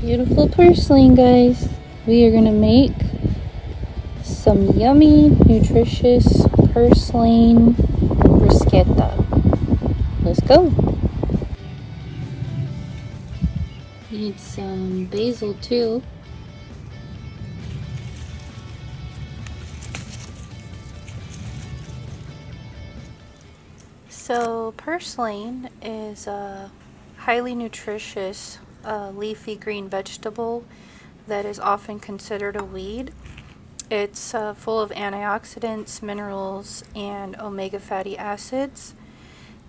Beautiful purslane, guys. We are gonna make some yummy, nutritious purslane bruschetta. Let's go. Need some basil too. So purslane is a highly nutritious leafy green vegetable that is often considered a weed. It's full of antioxidants, minerals, and omega fatty acids.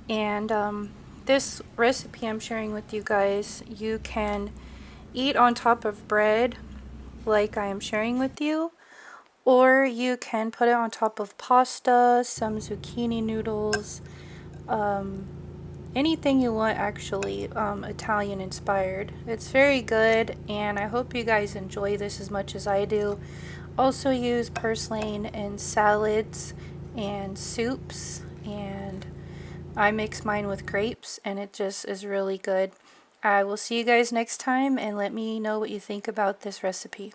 And this recipe I'm sharing with you guys, you can eat on top of bread like I am sharing with you, or you can put it on top of pasta, some zucchini noodles, anything you want actually, Italian inspired. It's very good, and I hope you guys enjoy this as much as I do. Also use purslane in salads and soups, and I mix mine with grapes and it just is really good. I will see you guys next time, and let me know what you think about this recipe.